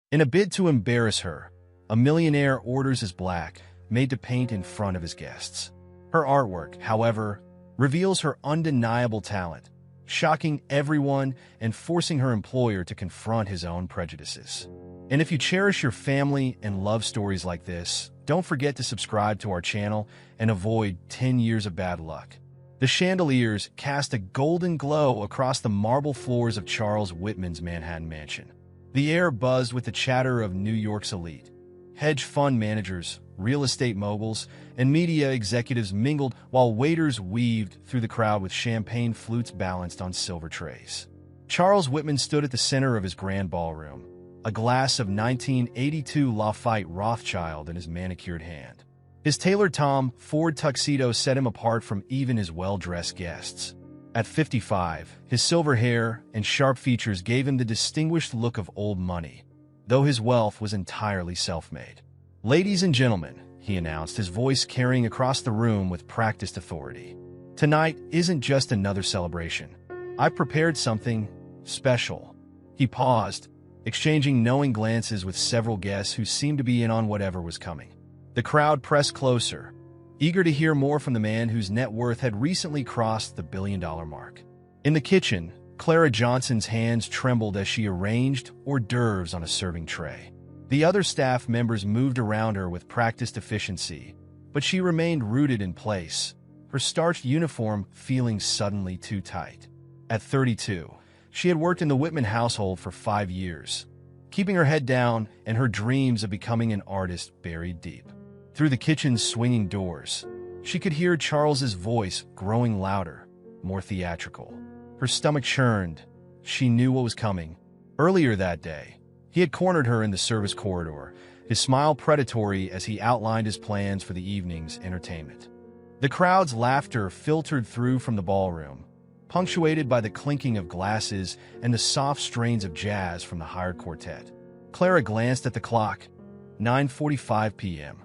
In a bid to embarrass her, a millionaire orders his black Maid to paint in front of his guests. Her artwork, however, reveals her undeniable talent, shocking everyone and forcing her employer to confront his own prejudices. And if you cherish your family and love stories like this, don't forget to subscribe to our channel and avoid 10 years of bad luck. The chandeliers cast a golden glow across the marble floors of Charles Whitman's Manhattan mansion. The air buzzed with the chatter of New York's elite. Hedge fund managers, real estate moguls, and media executives mingled while waiters weaved through the crowd with champagne flutes balanced on silver trays. Charles Whitman stood at the center of his grand ballroom, a glass of 1982 Lafite Rothschild in his manicured hand. His tailored Tom Ford tuxedo set him apart from even his well-dressed guests. At 55, his silver hair and sharp features gave him the distinguished look of old money, though his wealth was entirely self-made. "Ladies and gentlemen," he announced, his voice carrying across the room with practiced authority. "Tonight isn't just another celebration. I've prepared something special." He paused, exchanging knowing glances with several guests who seemed to be in on whatever was coming. The crowd pressed closer, eager to hear more from the man whose net worth had recently crossed the billion-dollar mark. In the kitchen, Clara Johnson's hands trembled as she arranged hors d'oeuvres on a serving tray. The other staff members moved around her with practiced efficiency, but she remained rooted in place, her starched uniform feeling suddenly too tight. At 32, she had worked in the Whitman household for 5 years, keeping her head down and her dreams of becoming an artist buried deep. Through the kitchen's swinging doors, she could hear Charles's voice growing louder, more theatrical. Her stomach churned. She knew what was coming. Earlier that day, he had cornered her in the service corridor, his smile predatory as he outlined his plans for the evening's entertainment. The crowd's laughter filtered through from the ballroom, punctuated by the clinking of glasses and the soft strains of jazz from the hired quartet. Clara glanced at the clock. 9:45 p.m.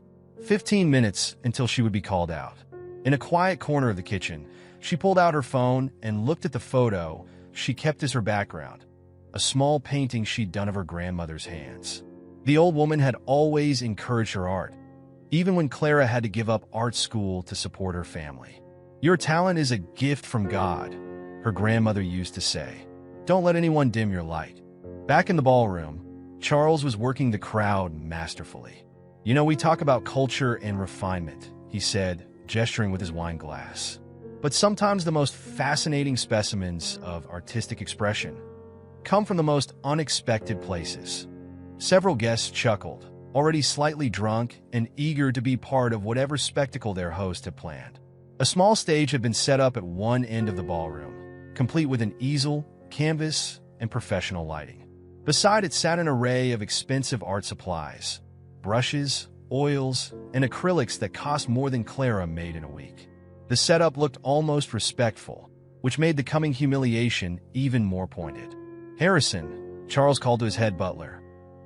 15 minutes until she would be called out. In a quiet corner of the kitchen, she pulled out her phone and looked at the photo she kept as her background, a small painting she'd done of her grandmother's hands. The old woman had always encouraged her art, even when Clara had to give up art school to support her family. "Your talent is a gift from God," her grandmother used to say. "Don't let anyone dim your light." Back in the ballroom, Charles was working the crowd masterfully. "You know, we talk about culture and refinement," he said, gesturing with his wine glass. "But sometimes the most fascinating specimens of artistic expression come from the most unexpected places." Several guests chuckled, already slightly drunk and eager to be part of whatever spectacle their host had planned. A small stage had been set up at one end of the ballroom, complete with an easel, canvas, and professional lighting. Beside it sat an array of expensive art supplies, brushes, oils, and acrylics that cost more than Clara made in a week. The setup looked almost respectful, which made the coming humiliation even more pointed. "Harrison," Charles called to his head butler,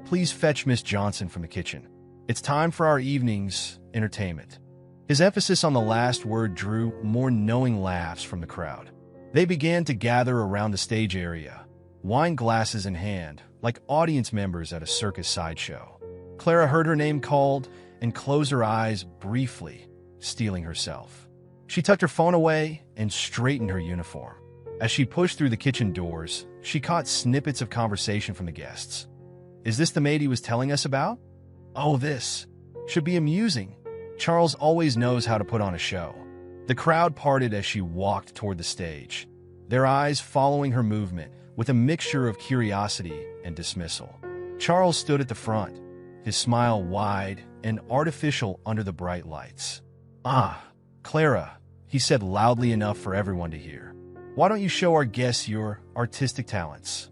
"please fetch Miss Johnson from the kitchen. It's time for our evening's entertainment." His emphasis on the last word drew more knowing laughs from the crowd. They began to gather around the stage area, wine glasses in hand, like audience members at a circus sideshow. Clara heard her name called and closed her eyes briefly, steeling herself. She tucked her phone away and straightened her uniform. As she pushed through the kitchen doors, she caught snippets of conversation from the guests. "Is this the maid he was telling us about? Oh, this should be amusing. Charles always knows how to put on a show." The crowd parted as she walked toward the stage, their eyes following her movement with a mixture of curiosity and dismissal. Charles stood at the front, his smile wide and artificial under the bright lights. "Ah, Clara," he said loudly enough for everyone to hear. "Why don't you show our guests your artistic talents?"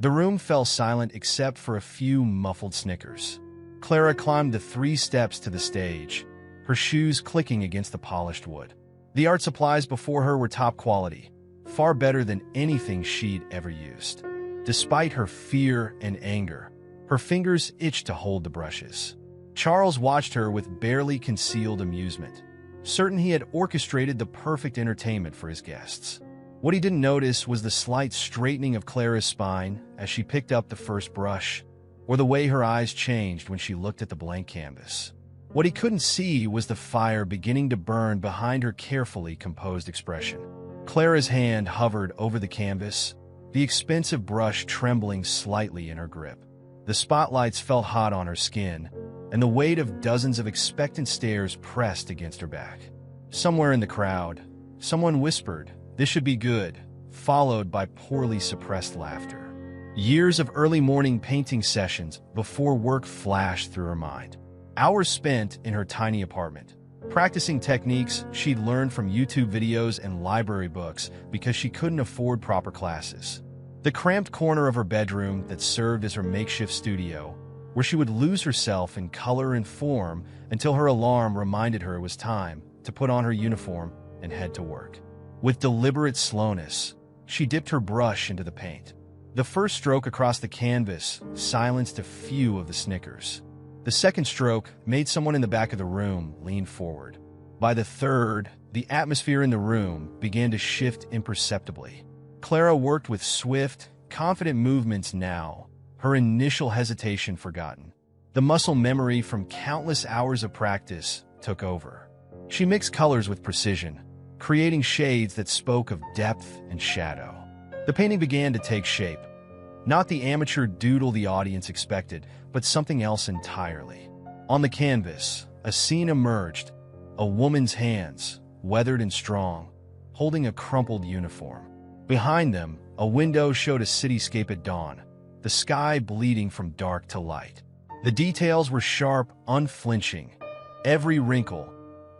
The room fell silent except for a few muffled snickers. Clara climbed the 3 steps to the stage, her shoes clicking against the polished wood. The art supplies before her were top quality, far better than anything she'd ever used. Despite her fear and anger, her fingers itched to hold the brushes. Charles watched her with barely concealed amusement, certain he had orchestrated the perfect entertainment for his guests. What he didn't notice was the slight straightening of Clara's spine as she picked up the first brush, or the way her eyes changed when she looked at the blank canvas. What he couldn't see was the fire beginning to burn behind her carefully composed expression. Clara's hand hovered over the canvas, the expensive brush trembling slightly in her grip. The spotlights felt hot on her skin, and the weight of dozens of expectant stares pressed against her back. Somewhere in the crowd, someone whispered, "This should be good," followed by poorly suppressed laughter. Years of early morning painting sessions before work flashed through her mind. Hours spent in her tiny apartment, practicing techniques she'd learned from YouTube videos and library books because she couldn't afford proper classes. The cramped corner of her bedroom that served as her makeshift studio, where she would lose herself in color and form until her alarm reminded her it was time to put on her uniform and head to work. With deliberate slowness, she dipped her brush into the paint. The first stroke across the canvas silenced a few of the snickers. The second stroke made someone in the back of the room lean forward. By the third, the atmosphere in the room began to shift imperceptibly. Clara worked with swift, confident movements now, her initial hesitation forgotten. The muscle memory from countless hours of practice took over. She mixed colors with precision, creating shades that spoke of depth and shadow. The painting began to take shape. Not the amateur doodle the audience expected, but something else entirely. On the canvas, a scene emerged, a woman's hands, weathered and strong, holding a crumpled uniform. Behind them, a window showed a cityscape at dawn, the sky bleeding from dark to light. The details were sharp, unflinching, every wrinkle,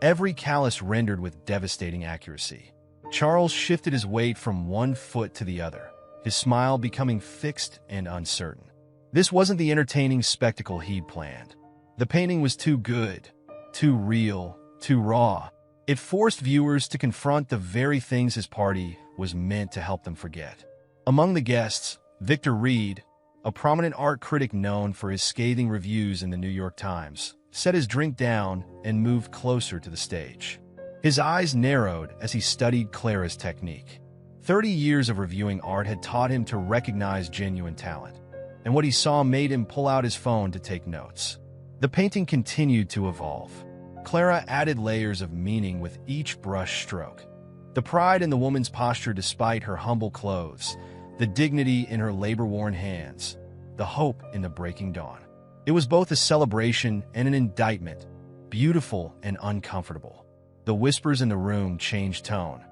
every callus rendered with devastating accuracy. Charles shifted his weight from one foot to the other, his smile becoming fixed and uncertain. This wasn't the entertaining spectacle he'd planned. The painting was too good, too real, too raw. It forced viewers to confront the very things his party was meant to help them forget. Among the guests, Victor Reed, a prominent art critic known for his scathing reviews in the New York Times, set his drink down and moved closer to the stage. His eyes narrowed as he studied Clara's technique. 30 years of reviewing art had taught him to recognize genuine talent, and what he saw made him pull out his phone to take notes. The painting continued to evolve. Clara added layers of meaning with each brush stroke. The pride in the woman's posture despite her humble clothes, the dignity in her labor-worn hands, the hope in the breaking dawn. It was both a celebration and an indictment, beautiful and uncomfortable. The whispers in the room changed tone.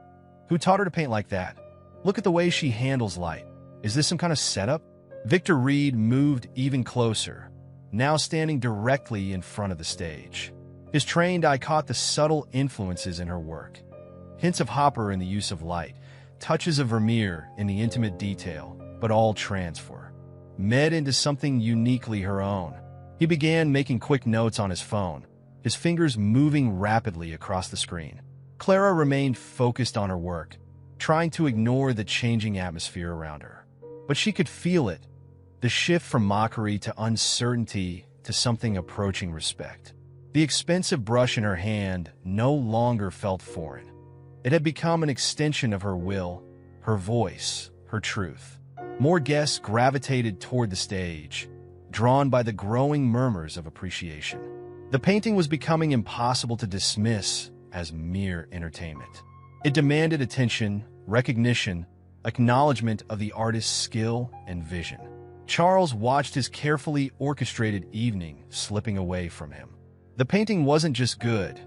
Who taught her to paint like that? Look at the way she handles light. Is this some kind of setup? Victor Reed moved even closer, now standing directly in front of the stage. His trained eye caught the subtle influences in her work. Hints of Hopper in the use of light, touches of Vermeer in the intimate detail, but all transfer. Maid into something uniquely her own. He began making quick notes on his phone, his fingers moving rapidly across the screen. Clara remained focused on her work, trying to ignore the changing atmosphere around her. But she could feel it, the shift from mockery to uncertainty to something approaching respect. The expensive brush in her hand no longer felt foreign. It had become an extension of her will, her voice, her truth. More guests gravitated toward the stage, drawn by the growing murmurs of appreciation. The painting was becoming impossible to dismiss as mere entertainment. It demanded attention, recognition, acknowledgement of the artist's skill and vision. Charles watched his carefully orchestrated evening slipping away from him. The painting wasn't just good,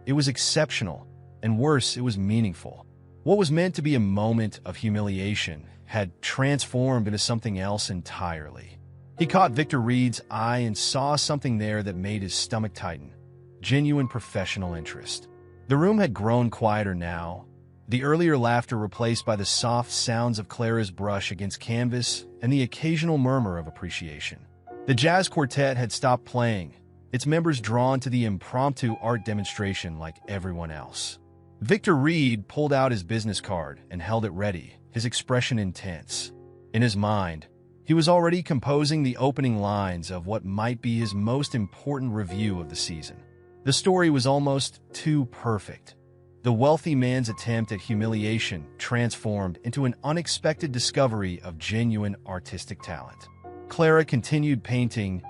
it was exceptional, and worse, it was meaningful. What was meant to be a moment of humiliation had transformed into something else entirely. He caught Victor Reed's eye and saw something there that made his stomach tighten. Genuine professional interest. The room had grown quieter now, the earlier laughter replaced by the soft sounds of Clara's brush against canvas and the occasional murmur of appreciation. The jazz quartet had stopped playing, its members drawn to the impromptu art demonstration like everyone else. Victor Reed pulled out his business card and held it ready, his expression intense. In his mind, he was already composing the opening lines of what might be his most important review of the season. The story was almost too perfect. The wealthy man's attempt at humiliation transformed into an unexpected discovery of genuine artistic talent. Clara continued painting,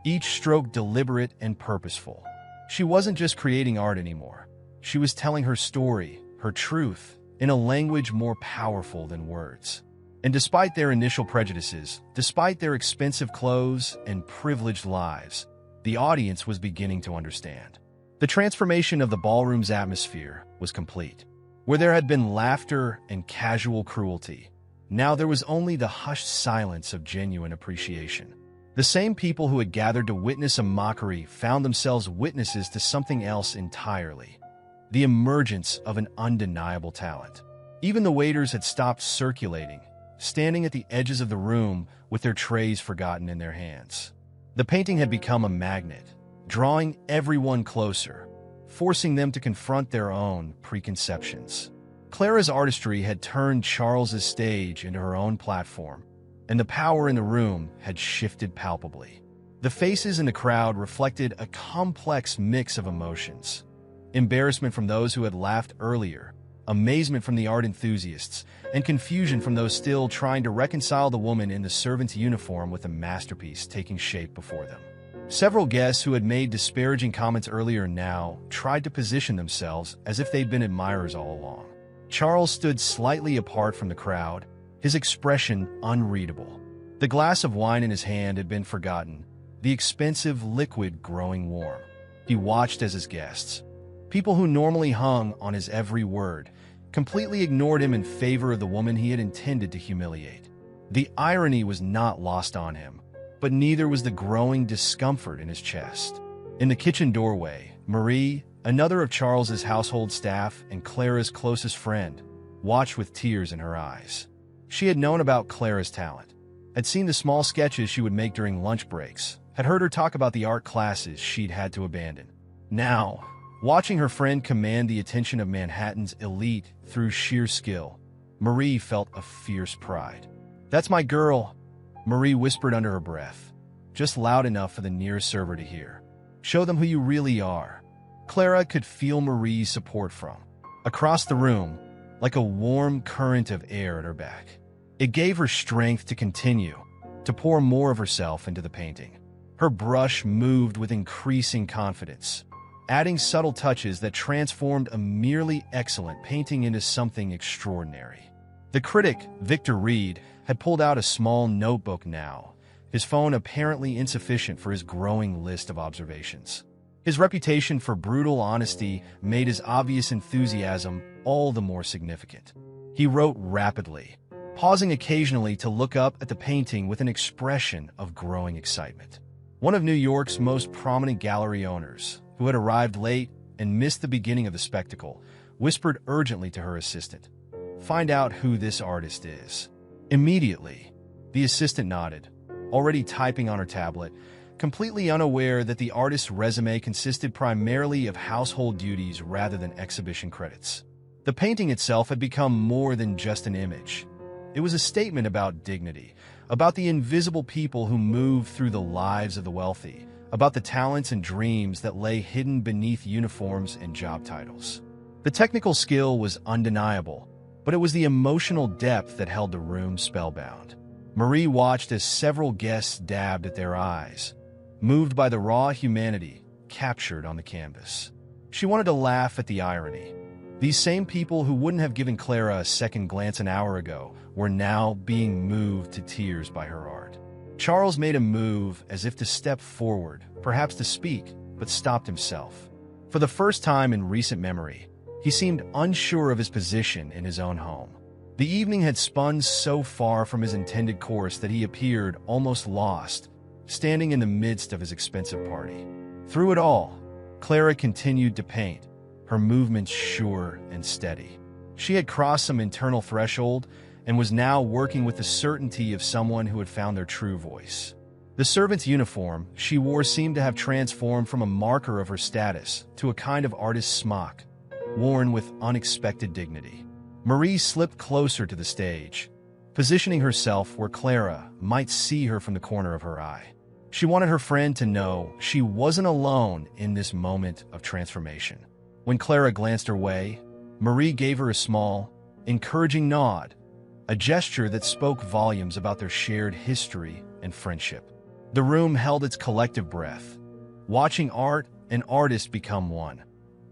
each stroke deliberate and purposeful. She wasn't just creating art anymore. She was telling her story, her truth, in a language more powerful than words. And despite their initial prejudices, despite their expensive clothes and privileged lives, the audience was beginning to understand. The transformation of the ballroom's atmosphere was complete. Where there had been laughter and casual cruelty, now there was only the hushed silence of genuine appreciation. The same people who had gathered to witness a mockery found themselves witnesses to something else entirely: the emergence of an undeniable talent. Even the waiters had stopped circulating, standing at the edges of the room with their trays forgotten in their hands. The painting had become a magnet, drawing everyone closer, forcing them to confront their own preconceptions. Clara's artistry had turned Charles's stage into her own platform, and the power in the room had shifted palpably. The faces in the crowd reflected a complex mix of emotions: embarrassment from those who had laughed earlier, amazement from the art enthusiasts, and confusion from those still trying to reconcile the woman in the servant's uniform with the masterpiece taking shape before them. Several guests who had made disparaging comments earlier now tried to position themselves as if they'd been admirers all along. Charles stood slightly apart from the crowd, his expression unreadable. The glass of wine in his hand had been forgotten, the expensive liquid growing warm. He watched as his guests, people who normally hung on his every word, completely ignored him in favor of the woman he had intended to humiliate. The irony was not lost on him, but neither was the growing discomfort in his chest. In the kitchen doorway, Marie, another of Charles's household staff and Clara's closest friend, watched with tears in her eyes. She had known about Clara's talent, had seen the small sketches she would make during lunch breaks, had heard her talk about the art classes she'd had to abandon. Now, watching her friend command the attention of Manhattan's elite through sheer skill, Marie felt a fierce pride. "That's my girl," Marie whispered under her breath, just loud enough for the nearest server to hear. "Show them who you really are." Clara could feel Marie's support from across the room, like a warm current of air at her back. It gave her strength to continue, to pour more of herself into the painting. Her brush moved with increasing confidence, adding subtle touches that transformed a merely excellent painting into something extraordinary. The critic, Victor Reed, had pulled out a small notebook now, his phone apparently insufficient for his growing list of observations. His reputation for brutal honesty made his obvious enthusiasm all the more significant. He wrote rapidly, pausing occasionally to look up at the painting with an expression of growing excitement. One of New York's most prominent gallery owners, who had arrived late and missed the beginning of the spectacle, whispered urgently to her assistant, "Find out who this artist is." Immediately, the assistant nodded, already typing on her tablet, completely unaware that the artist's resume consisted primarily of household duties rather than exhibition credits. The painting itself had become more than just an image. It was a statement about dignity, about the invisible people who move through the lives of the wealthy, about the talents and dreams that lay hidden beneath uniforms and job titles. The technical skill was undeniable, but it was the emotional depth that held the room spellbound. Marie watched as several guests dabbed at their eyes, moved by the raw humanity captured on the canvas. She wanted to laugh at the irony. These same people who wouldn't have given Clara a second glance an hour ago were now being moved to tears by her art. Charles made a move as if to step forward, perhaps to speak, but stopped himself. For the first time in recent memory, he seemed unsure of his position in his own home. The evening had spun so far from his intended course that he appeared almost lost, standing in the midst of his expensive party. Through it all, Clara continued to paint, her movements sure and steady. She had crossed some internal threshold and was now working with the certainty of someone who had found their true voice. The servant's uniform she wore seemed to have transformed from a marker of her status to a kind of artist's smock, worn with unexpected dignity. Marie slipped closer to the stage, positioning herself where Clara might see her from the corner of her eye. She wanted her friend to know she wasn't alone in this moment of transformation. When Clara glanced her way, Marie gave her a small, encouraging nod, a gesture that spoke volumes about their shared history and friendship. The room held its collective breath, watching art and artist become one,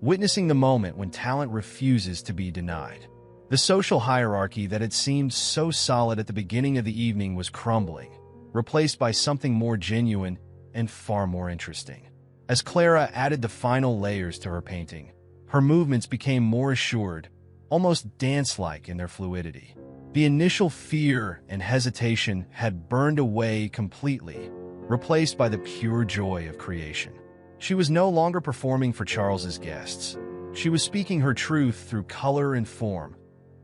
witnessing the moment when talent refuses to be denied. The social hierarchy that had seemed so solid at the beginning of the evening was crumbling, replaced by something more genuine and far more interesting. As Clara added the final layers to her painting, her movements became more assured, almost dance-like in their fluidity. The initial fear and hesitation had burned away completely, replaced by the pure joy of creation. She was no longer performing for Charles's guests. She was speaking her truth through color and form,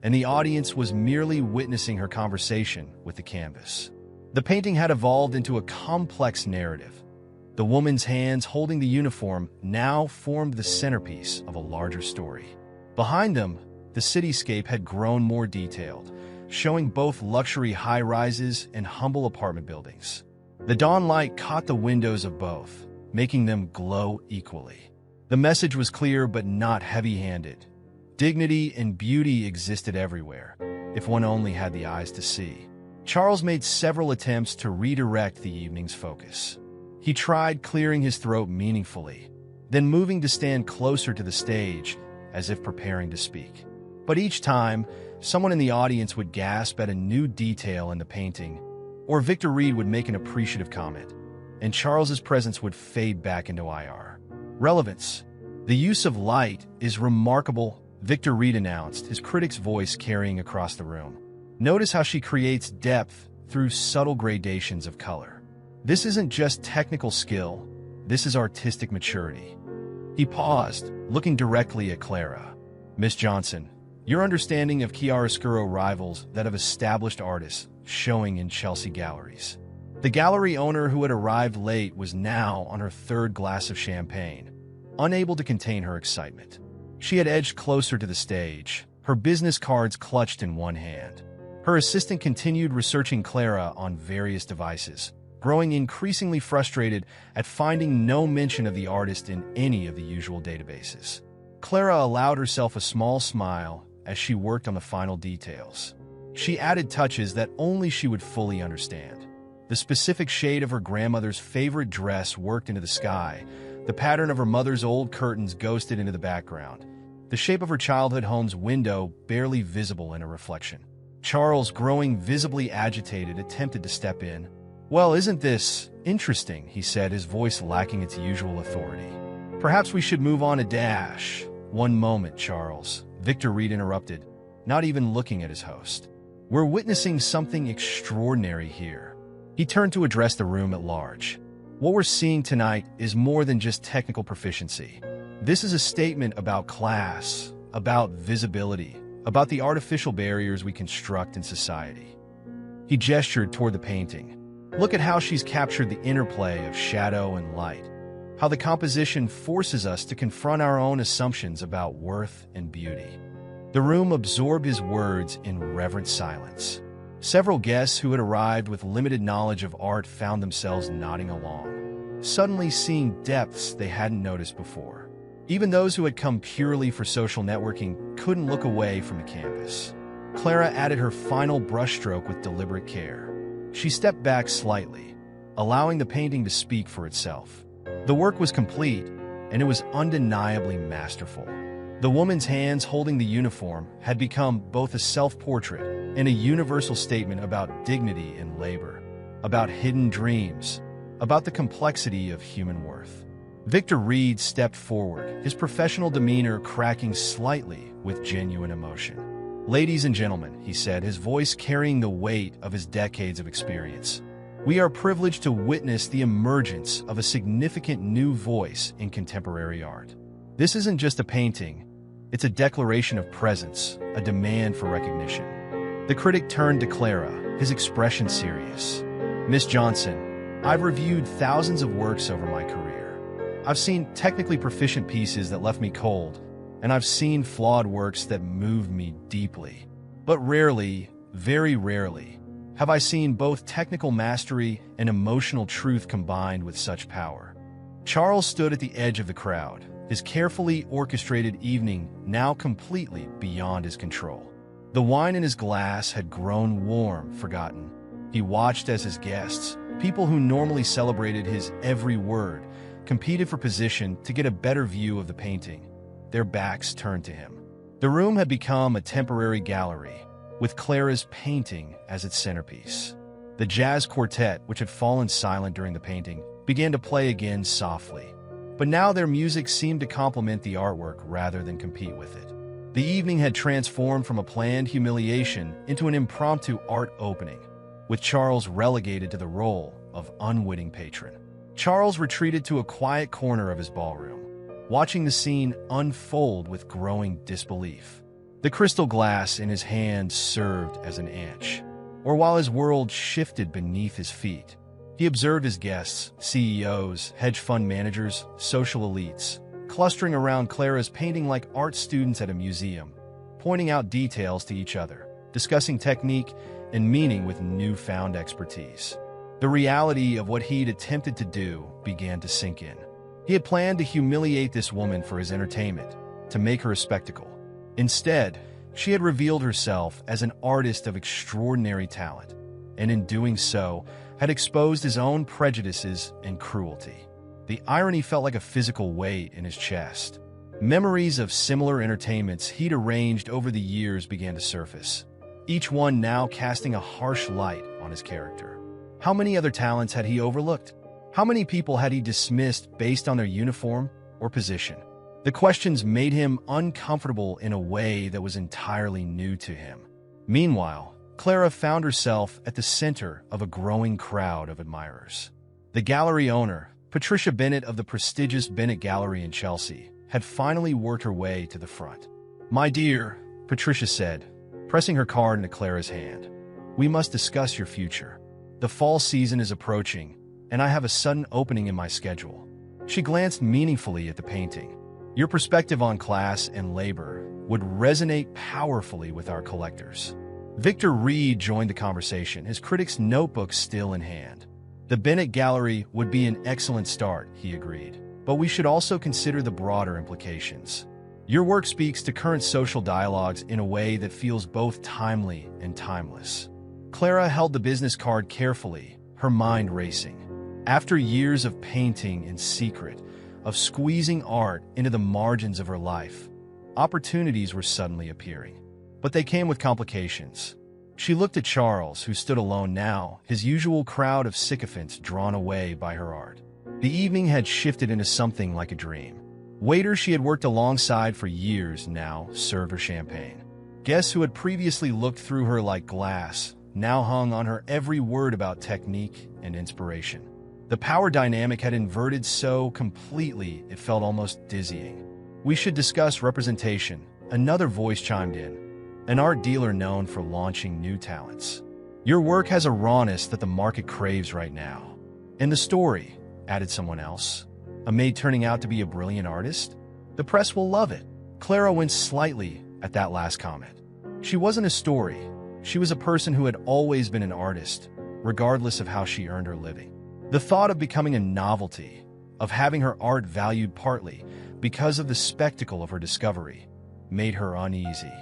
and the audience was merely witnessing her conversation with the canvas. The painting had evolved into a complex narrative. The woman's hands holding the uniform now formed the centerpiece of a larger story. Behind them, the cityscape had grown more detailed, showing both luxury high-rises and humble apartment buildings. The dawn light caught the windows of both, making them glow equally. The message was clear but not heavy-handed. Dignity and beauty existed everywhere, if one only had the eyes to see. Charles made several attempts to redirect the evening's focus. He tried clearing his throat meaningfully, then moving to stand closer to the stage, as if preparing to speak. But each time, someone in the audience would gasp at a new detail in the painting, or Victor Reed would make an appreciative comment, and Charles's presence would fade back into IR. Relevance. The use of light is remarkable, Victor Reed announced, his critic's voice carrying across the room. Notice how she creates depth through subtle gradations of color. This isn't just technical skill, this is artistic maturity. He paused, looking directly at Clara. Miss Johnson, your understanding of chiaroscuro rivals that of established artists showing in Chelsea galleries. The gallery owner who had arrived late was now on her third glass of champagne, unable to contain her excitement. She had edged closer to the stage, her business cards clutched in one hand. Her assistant continued researching Clara on various devices, growing increasingly frustrated at finding no mention of the artist in any of the usual databases. Clara allowed herself a small smile as she worked on the final details. She added touches that only she would fully understand. The specific shade of her grandmother's favorite dress worked into the sky, the pattern of her mother's old curtains ghosted into the background, the shape of her childhood home's window barely visible in a reflection. Charles, growing visibly agitated, attempted to step in. "Well, isn't this interesting?" he said, his voice lacking its usual authority. "Perhaps we should move on a dash." "One moment, Charles," Victor Reed interrupted, not even looking at his host. "We're witnessing something extraordinary here." He turned to address the room at large. "What we're seeing tonight is more than just technical proficiency. This is a statement about class, about visibility, about the artificial barriers we construct in society." He gestured toward the painting. "Look at how she's captured the interplay of shadow and light, how the composition forces us to confront our own assumptions about worth and beauty." The room absorbed his words in reverent silence. Several guests who had arrived with limited knowledge of art found themselves nodding along, suddenly seeing depths they hadn't noticed before. Even those who had come purely for social networking couldn't look away from the canvas. Clara added her final brushstroke with deliberate care. She stepped back slightly, allowing the painting to speak for itself. The work was complete, and it was undeniably masterful. The woman's hands holding the uniform had become both a self-portrait and a universal statement about dignity in labor, about hidden dreams, about the complexity of human worth. Victor Reed stepped forward, his professional demeanor cracking slightly with genuine emotion. "Ladies and gentlemen," he said, his voice carrying the weight of his decades of experience, "we are privileged to witness the emergence of a significant new voice in contemporary art. This isn't just a painting, it's a declaration of presence, a demand for recognition." The critic turned to Clara, his expression serious. "Miss Johnson, I've reviewed thousands of works over my career. I've seen technically proficient pieces that left me cold, and I've seen flawed works that moved me deeply. But rarely, very rarely, have I seen both technical mastery and emotional truth combined with such power." Charles stood at the edge of the crowd, his carefully orchestrated evening now completely beyond his control. The wine in his glass had grown warm, forgotten. He watched as his guests, People who normally celebrated his every word competed for position to get a better view of the painting, their backs turned to him. The room had become a temporary gallery, with Clara's painting as its centerpiece. The jazz quartet, which had fallen silent during the painting, began to play again softly. But now their music seemed to complement the artwork rather than compete with it. The evening had transformed from a planned humiliation into an impromptu art opening, with Charles relegated to the role of unwitting patron. Charles retreated to a quiet corner of his ballroom, watching the scene unfold with growing disbelief. The crystal glass in his hand served as an inch, or while his world shifted beneath his feet, he observed his guests, CEOs, hedge fund managers, social elites, clustering around Clara's painting like art students at a museum, pointing out details to each other, discussing technique and meaning with newfound expertise. The reality of what he'd attempted to do began to sink in. He had planned to humiliate this woman for his entertainment, to make her a spectacle. Instead, she had revealed herself as an artist of extraordinary talent, and in doing so, had exposed his own prejudices and cruelty. The irony felt like a physical weight in his chest. Memories of similar entertainments he'd arranged over the years began to surface, each one now casting a harsh light on his character. How many other talents had he overlooked? How many people had he dismissed based on their uniform or position? The questions made him uncomfortable in a way that was entirely new to him. Meanwhile, Clara found herself at the center of a growing crowd of admirers. The gallery owner, Patricia Bennett of the prestigious Bennett Gallery in Chelsea, had finally worked her way to the front. "My dear," Patricia said, pressing her card into Clara's hand, "we must discuss your future. The fall season is approaching, and I have a sudden opening in my schedule." She glanced meaningfully at the painting. "Your perspective on class and labor would resonate powerfully with our collectors." Victor Reed joined the conversation, his critic's notebook still in hand. "The Bennett Gallery would be an excellent start," he agreed, "but we should also consider the broader implications. Your work speaks to current social dialogues in a way that feels both timely and timeless." Clara held the business card carefully, her mind racing. After years of painting in secret, of squeezing art into the margins of her life, opportunities were suddenly appearing. But they came with complications. She looked at Charles, who stood alone now, his usual crowd of sycophants drawn away by her art. The evening had shifted into something like a dream. Waiters she had worked alongside for years now served her champagne. Guests who had previously looked through her like glass now hung on her every word about technique and inspiration. The power dynamic had inverted so completely it felt almost dizzying. "We should discuss representation," another voice chimed in, an art dealer known for launching new talents. "Your work has a rawness that the market craves right now." "And the story," added someone else. "A maid turning out to be a brilliant artist? The press will love it." Clara winced slightly at that last comment. She wasn't a story. She was a person who had always been an artist, regardless of how she earned her living. The thought of becoming a novelty, of having her art valued partly because of the spectacle of her discovery, made her uneasy.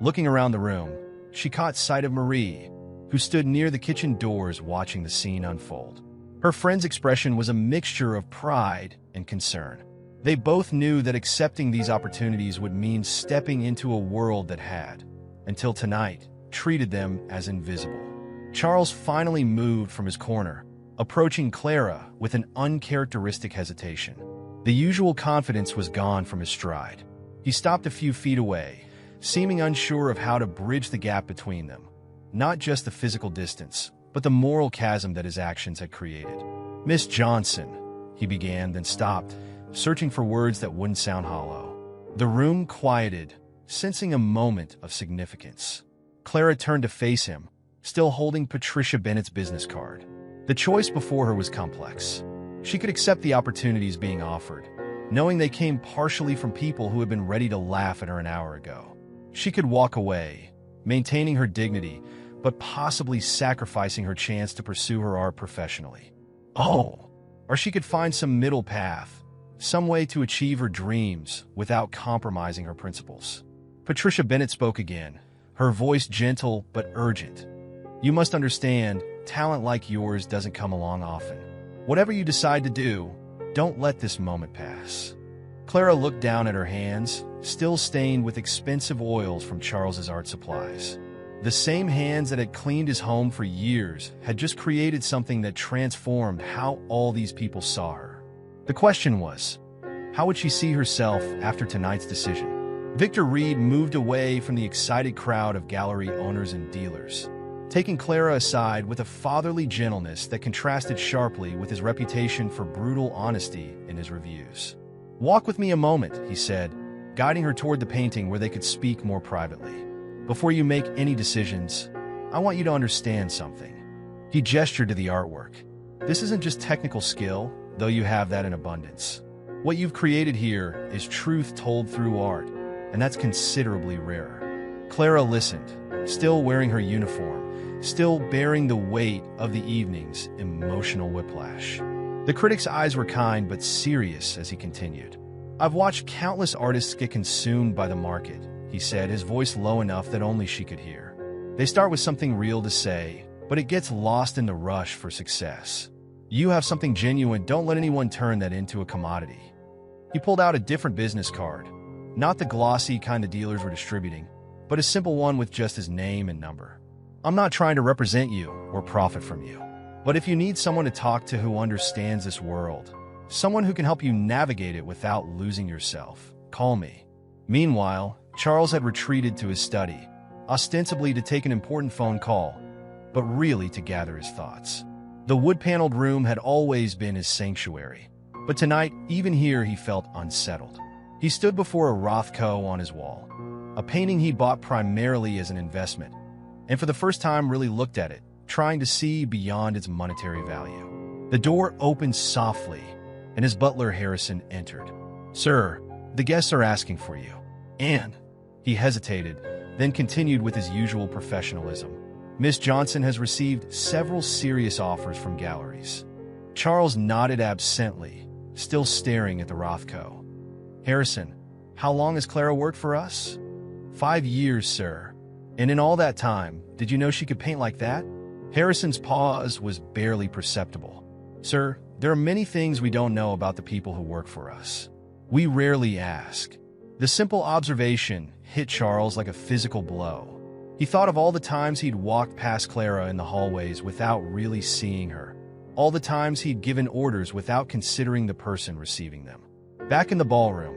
Looking around the room, she caught sight of Marie, who stood near the kitchen doors watching the scene unfold. Her friend's expression was a mixture of pride and concern. They both knew that accepting these opportunities would mean stepping into a world that had, until tonight, treated them as invisible. Charles finally moved from his corner, approaching Clara with an uncharacteristic hesitation. The usual confidence was gone from his stride. He stopped a few feet away, seeming unsure of how to bridge the gap between them. Not just the physical distance, but the moral chasm that his actions had created. "Miss Johnson," he began, then stopped, searching for words that wouldn't sound hollow. The room quieted, sensing a moment of significance. Clara turned to face him, still holding Patricia Bennett's business card. The choice before her was complex. She could accept the opportunities being offered, knowing they came partially from people who had been ready to laugh at her an hour ago. She could walk away, maintaining her dignity, but possibly sacrificing her chance to pursue her art professionally. Or she could find some middle path, some way to achieve her dreams without compromising her principles. Patricia Bennett spoke again, her voice gentle but urgent. "You must understand, talent like yours doesn't come along often. Whatever you decide to do, don't let this moment pass." Clara looked down at her hands, still stained with expensive oils from Charles's art supplies. The same hands that had cleaned his home for years had just created something that transformed how all these people saw her. The question was, how would she see herself after tonight's decision? Victor Reed moved away from the excited crowd of gallery owners and dealers, taking Clara aside with a fatherly gentleness that contrasted sharply with his reputation for brutal honesty in his reviews. "Walk with me a moment," he said, guiding her toward the painting where they could speak more privately. "Before you make any decisions, I want you to understand something." He gestured to the artwork. "This isn't just technical skill, though you have that in abundance. What you've created here is truth told through art, and that's considerably rarer." Clara listened, still wearing her uniform, still bearing the weight of the evening's emotional whiplash. The critic's eyes were kind but serious as he continued. "I've watched countless artists get consumed by the market," he said, his voice low enough that only she could hear. "They start with something real to say, but it gets lost in the rush for success. You have something genuine, don't let anyone turn that into a commodity." He pulled out a different business card, not the glossy kind the dealers were distributing, but a simple one with just his name and number. "I'm not trying to represent you or profit from you, but if you need someone to talk to who understands this world, someone who can help you navigate it without losing yourself, call me." Meanwhile, Charles had retreated to his study, ostensibly to take an important phone call, but really to gather his thoughts. The wood-paneled room had always been his sanctuary, but tonight, even here, he felt unsettled. He stood before a Rothko on his wall, a painting he bought primarily as an investment, and for the first time really looked at it, trying to see beyond its monetary value. The door opened softly, and his butler Harrison entered. "Sir, the guests are asking for you." And he hesitated, then continued with his usual professionalism. "Miss Johnson has received several serious offers from galleries." Charles nodded absently, still staring at the Rothko. "Harrison, how long has Clara worked for us?" "5 years, sir. And in all that time, did you know she could paint like that?" Harrison's pause was barely perceptible. "Sir, there are many things we don't know about the people who work for us. We rarely ask." The simple observation hit Charles like a physical blow. He thought of all the times he'd walked past Clara in the hallways without really seeing her, all the times he'd given orders without considering the person receiving them. Back in the ballroom,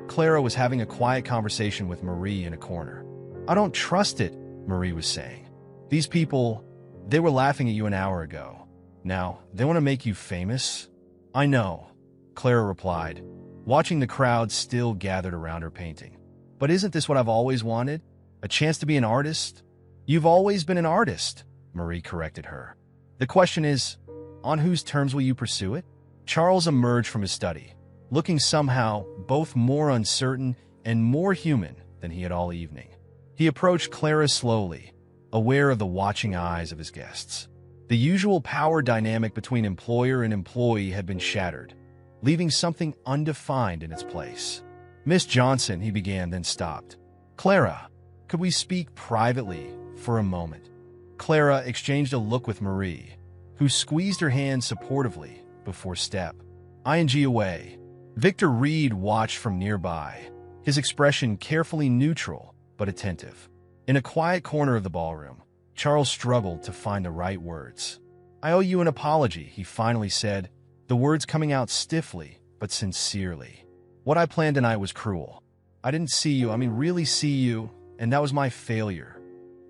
Clara was having a quiet conversation with Marie in a corner. "I don't trust it," Marie was saying. "These people, they were laughing at you an hour ago. Now, they want to make you famous?" "I know," Clara replied, watching the crowd still gathered around her painting. "But isn't this what I've always wanted? A chance to be an artist?" "You've always been an artist," Marie corrected her. "The question is, on whose terms will you pursue it?" Charles emerged from his study, looking somehow both more uncertain and more human than he had all evening. He approached Clara slowly, aware of the watching eyes of his guests. The usual power dynamic between employer and employee had been shattered, leaving something undefined in its place. "Miss Johnson," he began, then stopped. "Clara, could we speak privately for a moment?" Clara exchanged a look with Marie, who squeezed her hand supportively before step. ING away. Victor Reed watched from nearby, his expression carefully neutral but attentive. In a quiet corner of the ballroom, Charles struggled to find the right words. "I owe you an apology," he finally said, the words coming out stiffly but sincerely. "What I planned tonight was cruel. I didn't see you, really see you, and that was my failure."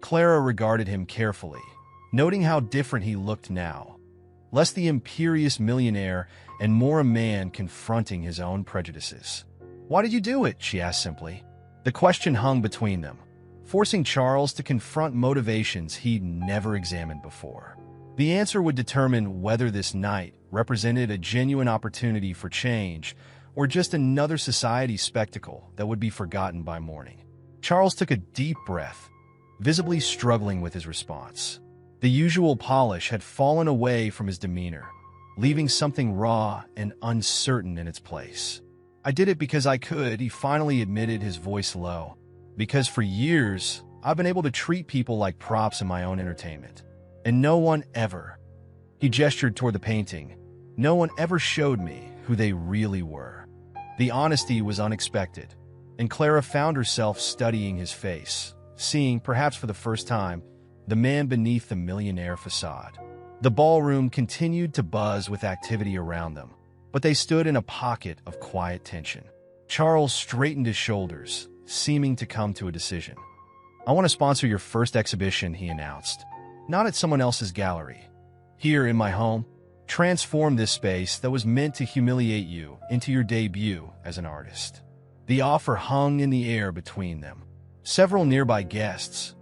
Clara regarded him carefully, noting how different he looked now. Less the imperious millionaire and more a man confronting his own prejudices. "Why did you do it?" she asked simply. The question hung between them, forcing Charles to confront motivations he'd never examined before. The answer would determine whether this night represented a genuine opportunity for change or just another society spectacle that would be forgotten by morning. Charles took a deep breath, visibly struggling with his response. The usual polish had fallen away from his demeanor, leaving something raw and uncertain in its place. "I did it because I could," he finally admitted, his voice low. "Because for years, I've been able to treat people like props in my own entertainment. And no one ever, he gestured toward the painting, no one ever showed me who they really were. The honesty was unexpected, and Clara found herself studying his face, seeing, perhaps for the first time, the man beneath the millionaire facade. The ballroom continued to buzz with activity around them, but they stood in a pocket of quiet tension. Charles straightened his shoulders, seeming to come to a decision. "I want to sponsor your first exhibition," he announced. "Not at someone else's gallery. Here in my home, transform this space that was meant to humiliate you into your debut as an artist." The offer hung in the air between them. Several nearby guests,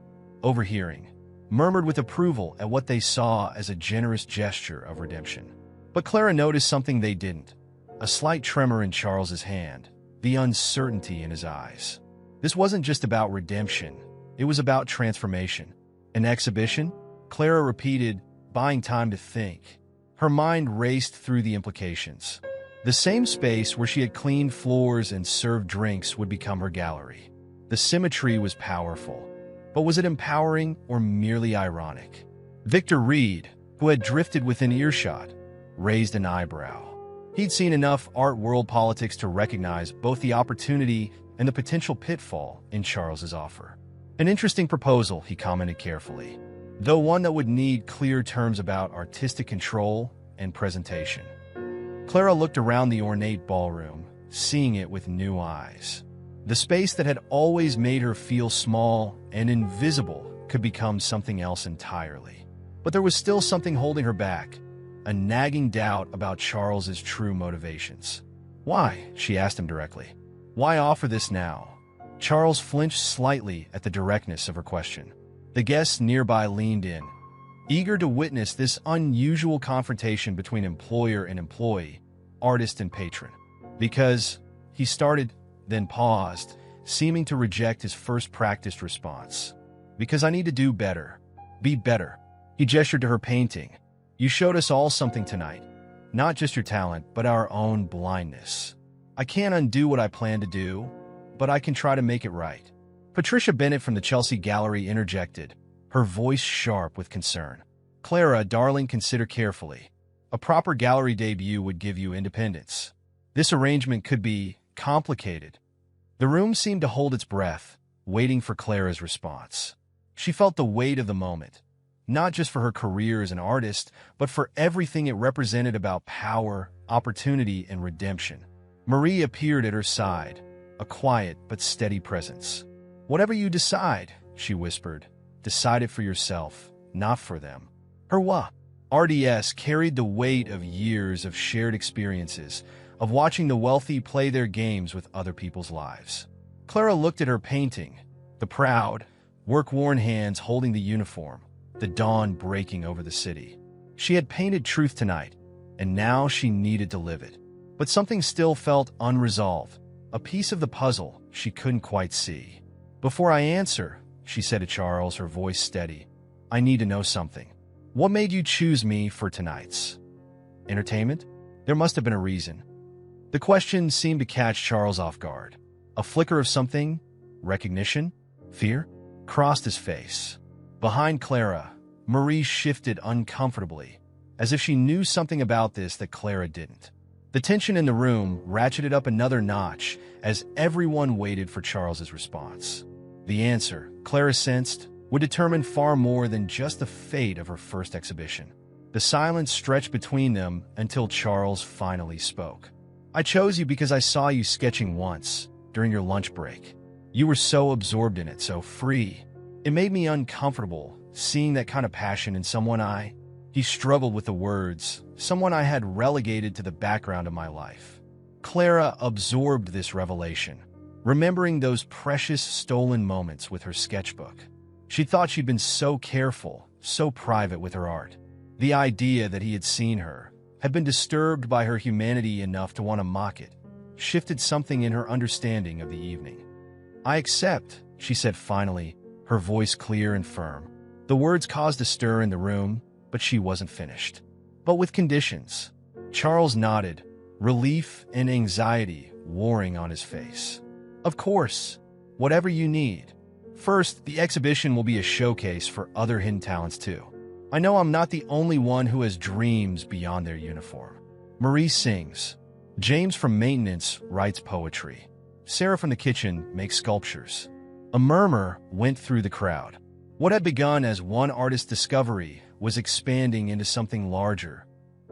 overhearing, murmured with approval at what they saw as a generous gesture of redemption. But Clara noticed something they didn't: a slight tremor in Charles's hand, the uncertainty in his eyes. This wasn't just about redemption, it was about transformation. An exhibition? Clara repeated, buying time to think. Her mind raced through the implications. The same space where she had cleaned floors and served drinks would become her gallery. The symmetry was powerful, but was it empowering or merely ironic? Victor Reed, who had drifted within earshot, raised an eyebrow. He'd seen enough art world politics to recognize both the opportunity and the potential pitfall in Charles's offer. An interesting proposal, he commented carefully, though one that would need clear terms about artistic control and presentation. Clara looked around the ornate ballroom, seeing it with new eyes. The space that had always made her feel small and invisible could become something else entirely. But there was still something holding her back, a nagging doubt about Charles's true motivations. "Why?" she asked him directly. "Why offer this now?" Charles flinched slightly at the directness of her question. The guests nearby leaned in, eager to witness this unusual confrontation between employer and employee, artist and patron. "Because," he started, then paused, seeming to reject his first practiced response. "Because I need to do better. Be better." He gestured to her painting. "You showed us all something tonight. Not just your talent, but our own blindness. I can't undo what I plan to do, but I can try to make it right." Patricia Bennett from the Chelsea Gallery interjected, her voice sharp with concern. "Clara, darling, consider carefully. A proper gallery debut would give you independence. This arrangement could be complicated." The room seemed to hold its breath, waiting for Clara's response. She felt the weight of the moment, not just for her career as an artist, but for everything it represented about power, opportunity, and redemption. Marie appeared at her side, a quiet but steady presence. "Whatever you decide," she whispered, "decide it for yourself, not for them." Her RDS carried the weight of years of shared experiences, of watching the wealthy play their games with other people's lives. Clara looked at her painting, the proud, work-worn hands holding the uniform, the dawn breaking over the city. She had painted truth tonight, and now she needed to live it. But something still felt unresolved, a piece of the puzzle she couldn't quite see. "Before I answer," she said to Charles, her voice steady, "I need to know something. What made you choose me for tonight's entertainment? There must have been a reason." The question seemed to catch Charles off guard. A flicker of something, recognition, fear, crossed his face. Behind Clara, Marie shifted uncomfortably, as if she knew something about this that Clara didn't. The tension in the room ratcheted up another notch as everyone waited for Charles's response. The answer, Clara sensed, would determine far more than just the fate of her first exhibition. The silence stretched between them until Charles finally spoke. "I chose you because I saw you sketching once, during your lunch break. You were so absorbed in it, so free. It made me uncomfortable, seeing that kind of passion in someone He struggled with the words, someone I had relegated to the background of my life." Clara absorbed this revelation, remembering those precious stolen moments with her sketchbook. She thought she'd been so careful, so private with her art. The idea that he had seen her, had been disturbed by her humanity enough to want to mock it, shifted something in her understanding of the evening. "I accept," she said finally, her voice clear and firm. The words caused a stir in the room, but she wasn't finished. "But with conditions." Charles nodded, relief and anxiety warring on his face. "Of course, whatever you need. First, the exhibition will be a showcase for other hidden talents too. I know I'm not the only one who has dreams beyond their uniform. Marie sings. James from maintenance writes poetry. Sarah from the kitchen makes sculptures. A murmur went through the crowd. What had begun as one artist's discovery was expanding into something larger,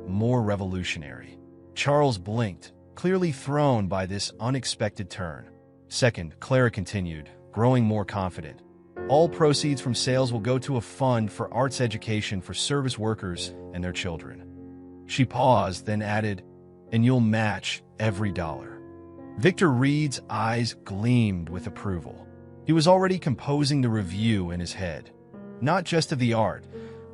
more revolutionary. Charles blinked, clearly thrown by this unexpected turn. Second, Clara continued, growing more confident. All proceeds from sales will go to a fund for arts education for service workers and their children. She paused, then added, and you'll match every dollar. Victor Reed's eyes gleamed with approval. He was already composing the review in his head, not just of the art,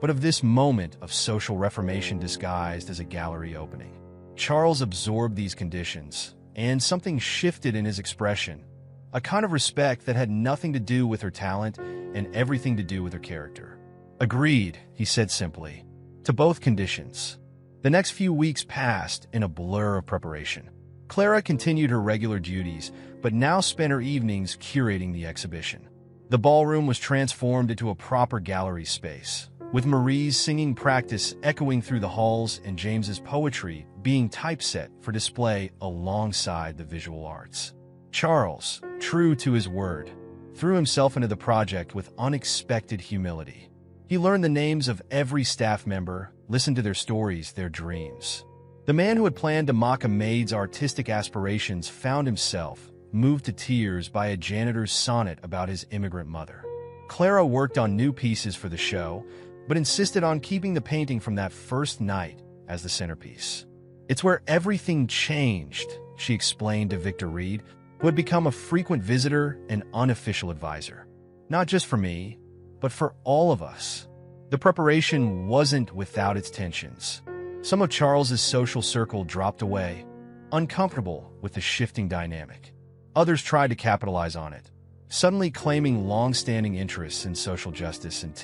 but of this moment of social reformation disguised as a gallery opening. Charles absorbed these conditions, and something shifted in his expression, a kind of respect that had nothing to do with her talent and everything to do with her character. Agreed, he said simply, to both conditions. The next few weeks passed in a blur of preparation. Clara continued her regular duties, but now spent her evenings curating the exhibition. The ballroom was transformed into a proper gallery space, with Marie's singing practice echoing through the halls and James's poetry being typeset for display alongside the visual arts. Charles, true to his word, threw himself into the project with unexpected humility. He learned the names of every staff member, listened to their stories, their dreams. The man who had planned to mock a maid's artistic aspirations found himself moved to tears by a janitor's sonnet about his immigrant mother. Clara worked on new pieces for the show, but insisted on keeping the painting from that first night as the centerpiece. It's where everything changed, she explained to Victor Reed, who had become a frequent visitor and unofficial advisor. Not just for me, but for all of us. The preparation wasn't without its tensions. Some of Charles's social circle dropped away, uncomfortable with the shifting dynamic. Others tried to capitalize on it, suddenly claiming long-standing interests in social justice and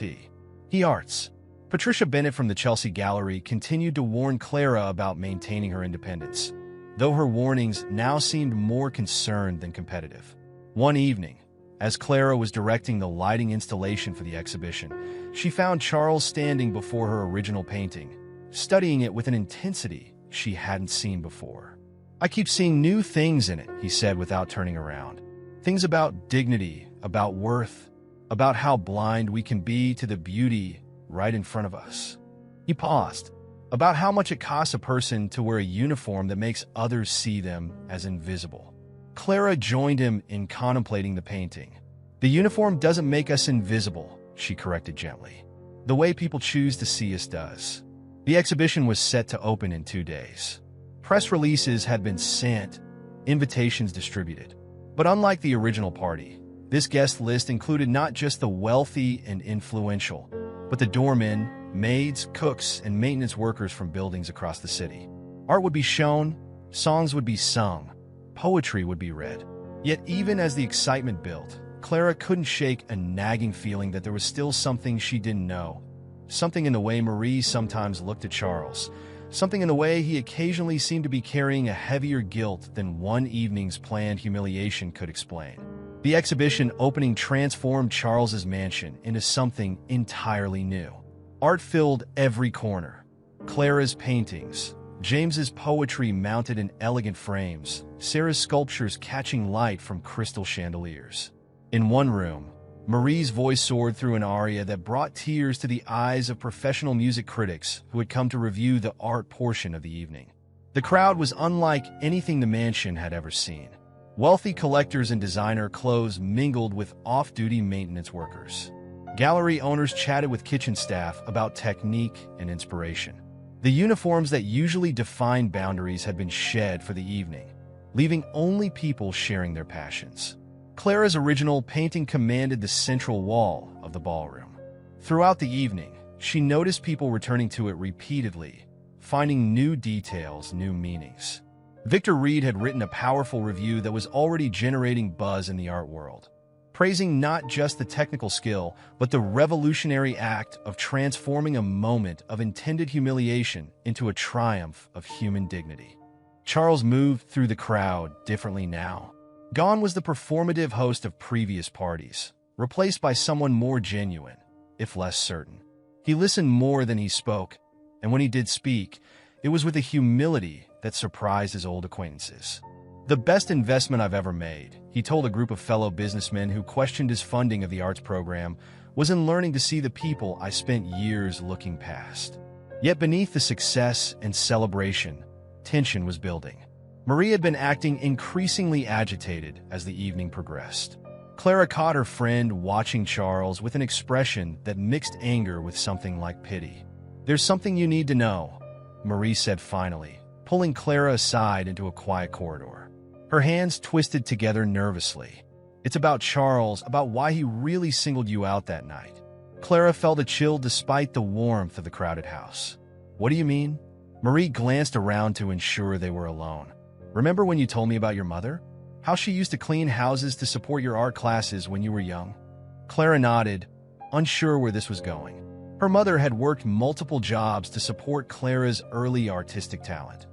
the arts. Patricia Bennett from the Chelsea Gallery continued to warn Clara about maintaining her independence, though her warnings now seemed more concerned than competitive. One evening, as Clara was directing the lighting installation for the exhibition, she found Charles standing before her original painting, studying it with an intensity she hadn't seen before. I keep seeing new things in it, he said without turning around. Things about dignity, about worth, about how blind we can be to the beauty right in front of us. He paused. About how much it costs a person to wear a uniform that makes others see them as invisible. Clara joined him in contemplating the painting. The uniform doesn't make us invisible, she corrected gently. The way people choose to see us does. The exhibition was set to open in 2 days. Press releases had been sent, invitations distributed. But unlike the original party, this guest list included not just the wealthy and influential, but the doormen, maids, cooks, and maintenance workers from buildings across the city. Art would be shown, songs would be sung, poetry would be read. Yet even as the excitement built, Clara couldn't shake a nagging feeling that there was still something she didn't know. Something in the way Marie sometimes looked at Charles. Something in the way he occasionally seemed to be carrying a heavier guilt than one evening's planned humiliation could explain. The exhibition opening transformed Charles's mansion into something entirely new. Art filled every corner. Clara's paintings, James's poetry mounted in elegant frames, Sarah's sculptures catching light from crystal chandeliers. In one room, Marie's voice soared through an aria that brought tears to the eyes of professional music critics who had come to review the art portion of the evening. The crowd was unlike anything the mansion had ever seen. Wealthy collectors and designer clothes mingled with off-duty maintenance workers. Gallery owners chatted with kitchen staff about technique and inspiration. The uniforms that usually defined boundaries had been shed for the evening, leaving only people sharing their passions. Clara's original painting commanded the central wall of the ballroom. Throughout the evening, she noticed people returning to it repeatedly, finding new details, new meanings. Victor Reed had written a powerful review that was already generating buzz in the art world, praising not just the technical skill, but the revolutionary act of transforming a moment of intended humiliation into a triumph of human dignity. Charles moved through the crowd differently now. Gone was the performative host of previous parties, replaced by someone more genuine, if less certain. He listened more than he spoke, and when he did speak, it was with a humility that surprised his old acquaintances. "The best investment I've ever made," he told a group of fellow businessmen who questioned his funding of the arts program, "was in learning to see the people I spent years looking past." Yet beneath the success and celebration, tension was building. Marie had been acting increasingly agitated as the evening progressed. Clara caught her friend watching Charles with an expression that mixed anger with something like pity. "There's something you need to know," Marie said finally, pulling Clara aside into a quiet corridor. Her hands twisted together nervously. "It's about Charles, about why he really singled you out that night." Clara felt a chill despite the warmth of the crowded house. "What do you mean?" Marie glanced around to ensure they were alone. "Remember when you told me about your mother? How she used to clean houses to support your art classes when you were young?" Clara nodded, unsure where this was going. Her mother had worked multiple jobs to support Clara's early artistic talent,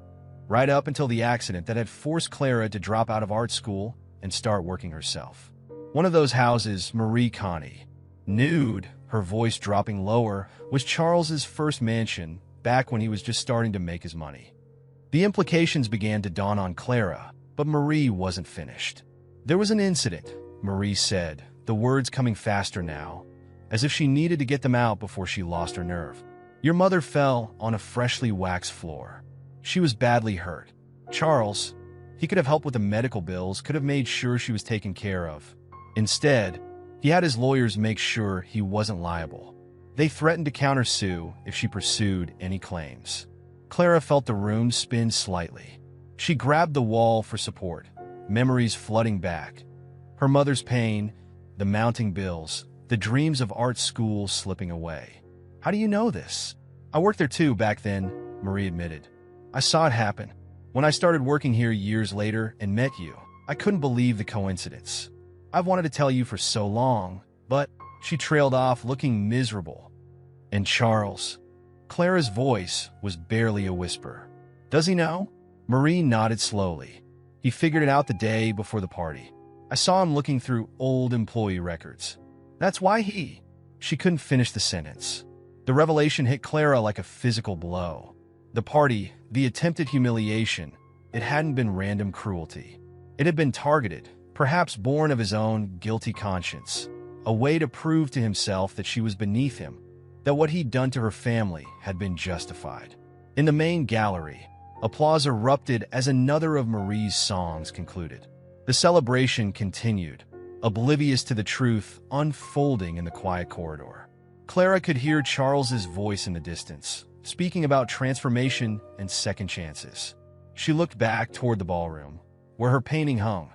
right up until the accident that had forced Clara to drop out of art school and start working herself. One of those houses, Marie Connie, nude, her voice dropping lower, was Charles's first mansion back when he was just starting to make his money. The implications began to dawn on Clara, but Marie wasn't finished. "There was an incident," Marie said, the words coming faster now, as if she needed to get them out before she lost her nerve. "Your mother fell on a freshly waxed floor. She was badly hurt. Charles, he could have helped with the medical bills, could have made sure she was taken care of. Instead, he had his lawyers make sure he wasn't liable. They threatened to countersue if she pursued any claims." Clara felt the room spin slightly. She grabbed the wall for support, memories flooding back. Her mother's pain, the mounting bills, the dreams of art school slipping away. "How do you know this?" "I worked there too back then," Marie admitted. "I saw it happen. When I started working here years later and met you, I couldn't believe the coincidence. I've wanted to tell you for so long, but..." She trailed off, looking miserable. "And Charles?" Clara's voice was barely a whisper. "Does he know?" Marie nodded slowly. "He figured it out the day before the party. I saw him looking through old employee records. That's why he..." She couldn't finish the sentence. The revelation hit Clara like a physical blow. The party, the attempted humiliation, it hadn't been random cruelty. It had been targeted, perhaps born of his own guilty conscience, a way to prove to himself that she was beneath him, that what he'd done to her family had been justified. In the main gallery, applause erupted as another of Marie's songs concluded. The celebration continued, oblivious to the truth unfolding in the quiet corridor. Clara could hear Charles's voice in the distance, speaking about transformation and second chances. She looked back toward the ballroom, where her painting hung.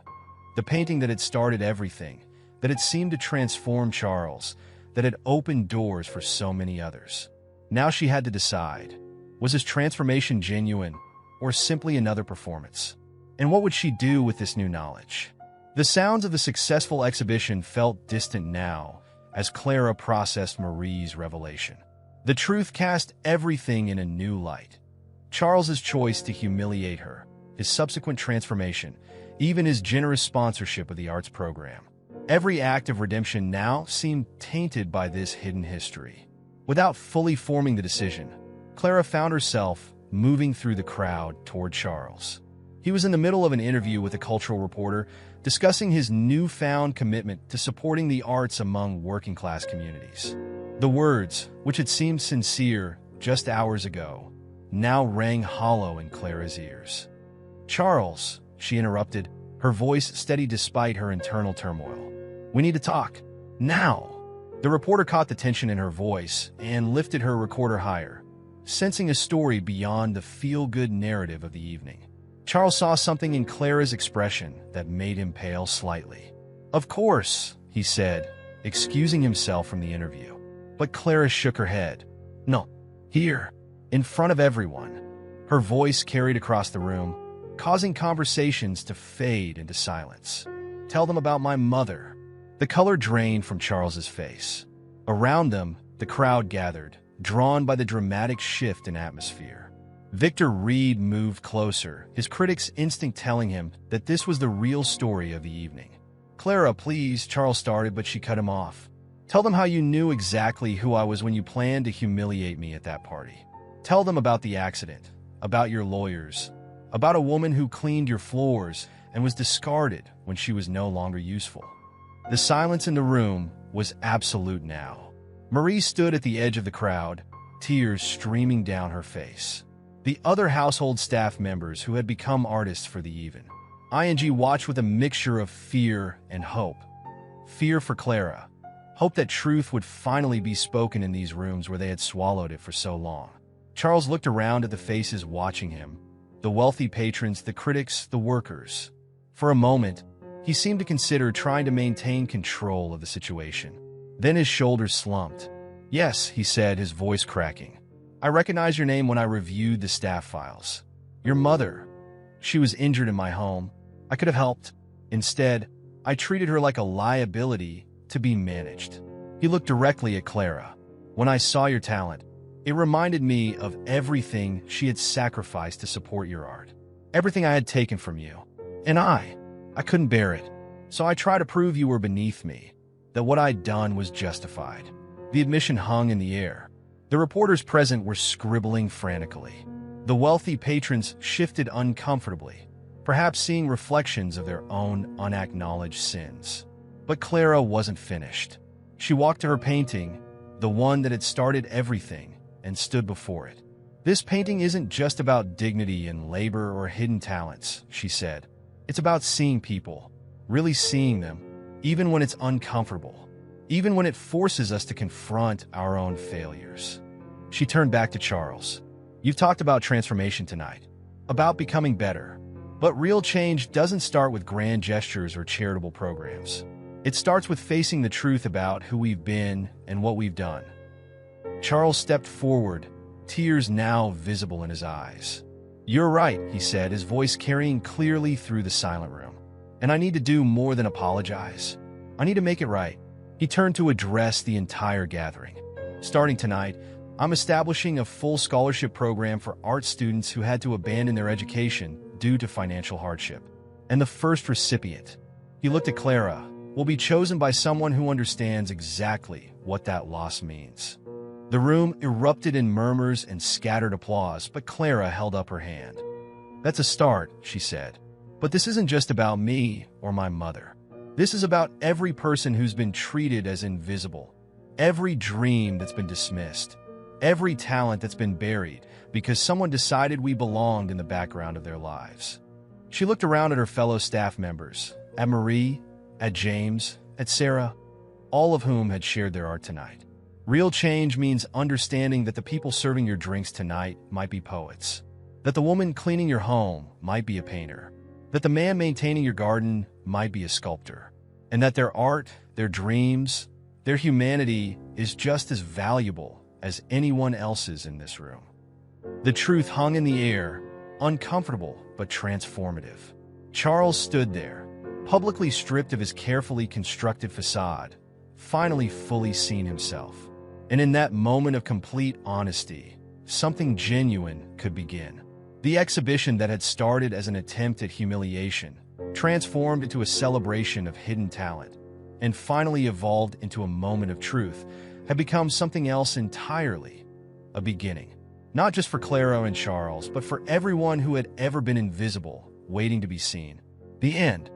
The painting that had started everything, that had seemed to transform Charles, that had opened doors for so many others. Now she had to decide, was his transformation genuine or simply another performance? And what would she do with this new knowledge? The sounds of the successful exhibition felt distant now as Clara processed Marie's revelation. The truth cast everything in a new light. Charles's choice to humiliate her, his subsequent transformation, even his generous sponsorship of the arts program. Every act of redemption now seemed tainted by this hidden history. Without fully forming the decision, Clara found herself moving through the crowd toward Charles. He was in the middle of an interview with a cultural reporter, discussing his newfound commitment to supporting the arts among working-class communities. The words, which had seemed sincere just hours ago, now rang hollow in Clara's ears. "Charles," she interrupted, her voice steady despite her internal turmoil. "We need to talk. Now." The reporter caught the tension in her voice and lifted her recorder higher, sensing a story beyond the feel-good narrative of the evening. Charles saw something in Clara's expression that made him pale slightly. "Of course," he said, excusing himself from the interview. But Clara shook her head. "No, here, in front of everyone." Her voice carried across the room, causing conversations to fade into silence. "Tell them about my mother." The color drained from Charles's face. Around them, the crowd gathered, drawn by the dramatic shift in atmosphere. Victor Reed moved closer, his critics' instinct telling him that this was the real story of the evening. "Clara, please," Charles started, but she cut him off. Tell them how you knew exactly who I was when you planned to humiliate me at that party. Tell them about the accident, about your lawyers, about a woman who cleaned your floors and was discarded when she was no longer useful. The silence in the room was absolute now. Marie stood at the edge of the crowd, tears streaming down her face. The other household staff members who had become artists for the even. ING watched with a mixture of fear and hope. Fear for Clara. Hope that truth would finally be spoken in these rooms where they had swallowed it for so long. Charles looked around at the faces watching him, the wealthy patrons, the critics, the workers. For a moment, he seemed to consider trying to maintain control of the situation. Then his shoulders slumped. "Yes," he said, his voice cracking. "I recognize your name when I reviewed the staff files. Your mother. She was injured in my home. I could have helped. Instead, I treated her like a liability to be managed." He looked directly at Clara. "When I saw your talent, it reminded me of everything she had sacrificed to support your art. Everything I had taken from you. And I couldn't bear it. So I tried to prove you were beneath me, that what I'd done was justified." The admission hung in the air. The reporters present were scribbling frantically. The wealthy patrons shifted uncomfortably, perhaps seeing reflections of their own unacknowledged sins. But Clara wasn't finished. She walked to her painting, the one that had started everything, and stood before it. "This painting isn't just about dignity and labor or hidden talents," she said. "It's about seeing people, really seeing them, even when it's uncomfortable, even when it forces us to confront our own failures." She turned back to Charles. "You've talked about transformation tonight, about becoming better. But real change doesn't start with grand gestures or charitable programs. It starts with facing the truth about who we've been and what we've done." Charles stepped forward, tears now visible in his eyes. "You're right," he said, his voice carrying clearly through the silent room. "And I need to do more than apologize. I need to make it right." He turned to address the entire gathering. "Starting tonight, I'm establishing a full scholarship program for art students who had to abandon their education due to financial hardship. And the first recipient," he looked at Clara, "will be chosen by someone who understands exactly what that loss means." The room erupted in murmurs and scattered applause, but Clara held up her hand. "That's a start," she said. "But this isn't just about me or my mother. This is about every person who's been treated as invisible, every dream that's been dismissed, every talent that's been buried because someone decided we belonged in the background of their lives." She looked around at her fellow staff members, at Marie, at James, at Sarah, all of whom had shared their art tonight. Real change means understanding that the people serving your drinks tonight might be poets, that the woman cleaning your home might be a painter, that the man maintaining your garden might be a sculptor, and that their art, their dreams, their humanity is just as valuable as anyone else's in this room. The truth hung in the air, uncomfortable but transformative. Charles stood there, publicly stripped of his carefully constructed facade, finally fully seen himself. And in that moment of complete honesty, something genuine could begin. The exhibition that had started as an attempt at humiliation transformed into a celebration of hidden talent, and finally evolved into a moment of truth, had become something else entirely, a beginning. Not just for Clara and Charles, but for everyone who had ever been invisible, waiting to be seen. The end.